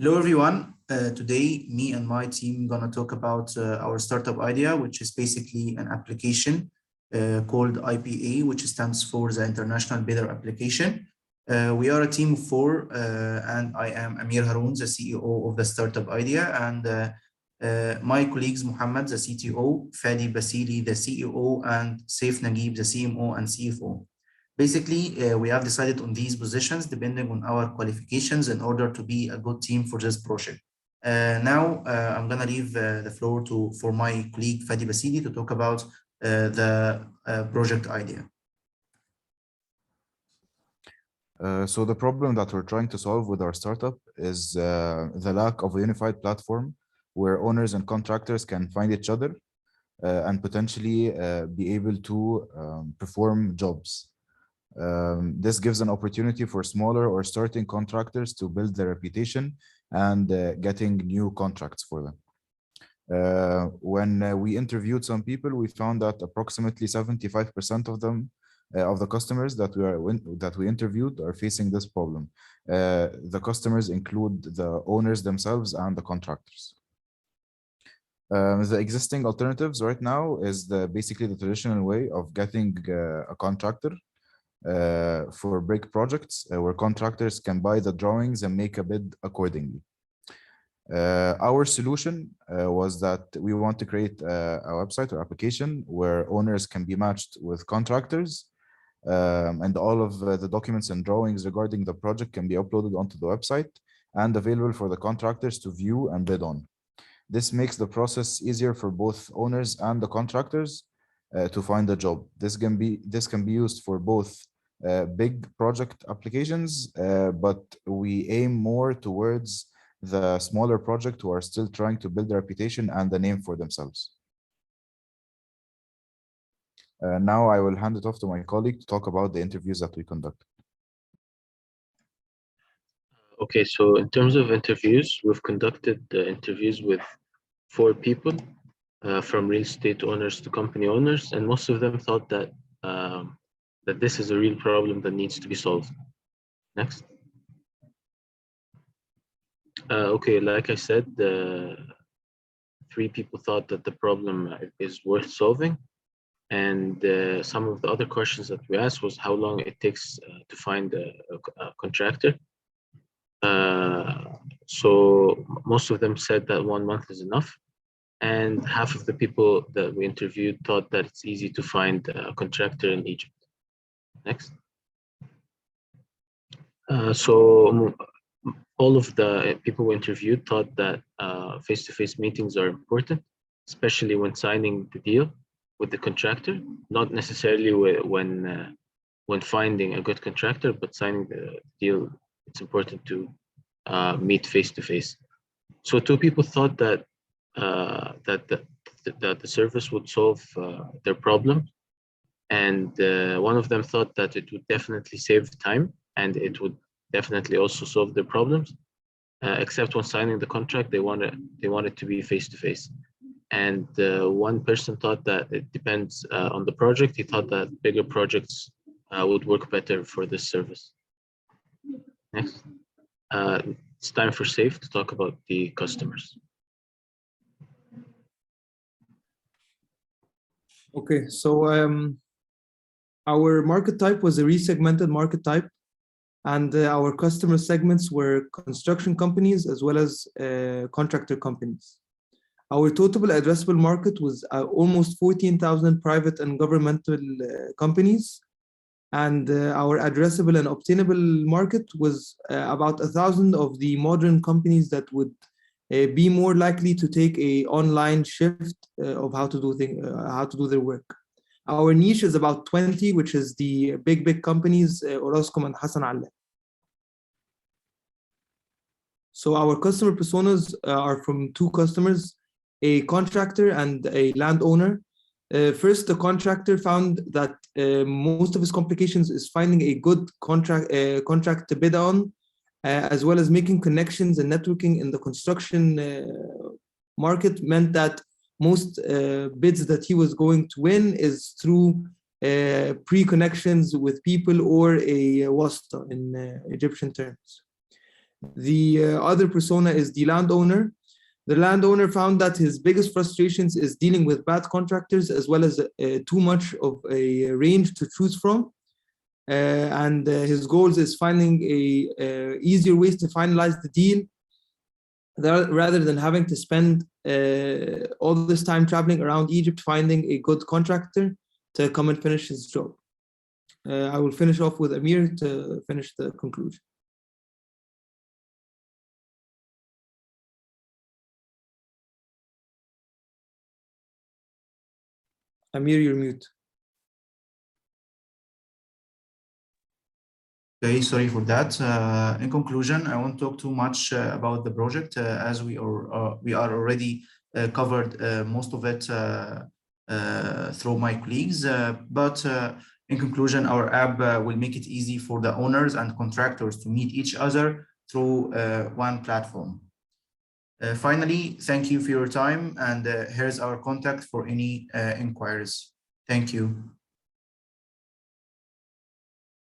Hello everyone. Today, me and my team gonna talk about our startup idea, which is basically an application called IPA, which stands for the International Bidder Application. We are a team of four, and I am Amir Haroun, the CEO of the startup idea, and my colleagues Muhammad, the CTO, Fadi Basili, the CEO, and Saif Naguib, the CMO and CFO. Basically, we have decided on these positions depending on our qualifications in order to be a good team for this project. Now, I'm going to leave the floor for my colleague Fadi Basili to talk about the project idea. So the problem that we're trying to solve with our startup is the lack of a unified platform where owners and contractors can find each other and potentially be able to perform jobs. This gives an opportunity for smaller or starting contractors to build their reputation and getting new contracts for them. When we interviewed some people, we found that approximately 75% of them, of the customers that we interviewed, are facing this problem. The customers include the owners themselves and the contractors. The existing alternatives right now is basically the traditional way of getting a contractor for big projects where contractors can buy the drawings and make a bid accordingly. Our solution was that we want to create a website or application where owners can be matched with contractors, and all of the documents and drawings regarding the project can be uploaded onto the website and available for the contractors to view and bid on. This makes the process easier for both owners and the contractors to find a job. This can be used for both big project applications, but we aim more towards the smaller project who are still trying to build a reputation and a name for themselves. Now I will hand it off to my colleague to talk about the interviews that we conducted. Okay, so in terms of interviews, we've conducted the interviews with 4 people, from real estate owners to company owners, and most of them thought that that this is a real problem that needs to be solved. Next. Okay, like I said, 3 people thought that the problem is worth solving, and some of the other questions that we asked was how long it takes to find a contractor. So most of them said that 1 month is enough, and half of the people that we interviewed thought that it's easy to find a contractor in Egypt. Next. So all of the people we interviewed thought that face-to-face meetings are important, especially when signing the deal with the contractor, not necessarily when finding a good contractor, but signing the deal, it's important to meet face-to-face. So 2 people thought that that the service would solve their problem, and one of them thought that it would definitely save time and it would definitely also solve their problems, except when signing the contract, they wanted to be face-to-face. And one person thought that it depends on the project. He thought that bigger projects would work better for this service. Next. It's time for Saif to talk about the customers. Okay, so our market type was a resegmented market type, and our customer segments were construction companies as well as contractor companies. Our total addressable market was almost 14,000 private and governmental companies, and our addressable and obtainable market was about 1,000 of the modern companies that would be more likely to take a online shift of how to do their work. Our niche is about 20, which is the big companies, Orascom and Hassan Allah. So our customer personas are from 2 customers, a contractor and a landowner. First, the contractor found that most of his complications is finding a good contract to bid on, as well as making connections and networking in the construction market meant that most bids that he was going to win is through pre-connections with people or a wasta in Egyptian terms. The other persona is the landowner. The landowner found that his biggest frustrations is dealing with bad contractors as well as too much of a range to choose from. And his goals is finding easier ways to finalize the deal rather than having to spend all this time traveling around Egypt finding a good contractor to come and finish his job. I will finish off with Amir to finish the conclusion. Amir, you're mute. Okay, sorry for that. In conclusion, I won't talk too much about the project as we are already covered most of it through my colleagues. But in conclusion, our app will make it easy for the owners and contractors to meet each other through one platform. Finally, thank you for your time, and here's our contact for any inquiries. Thank you.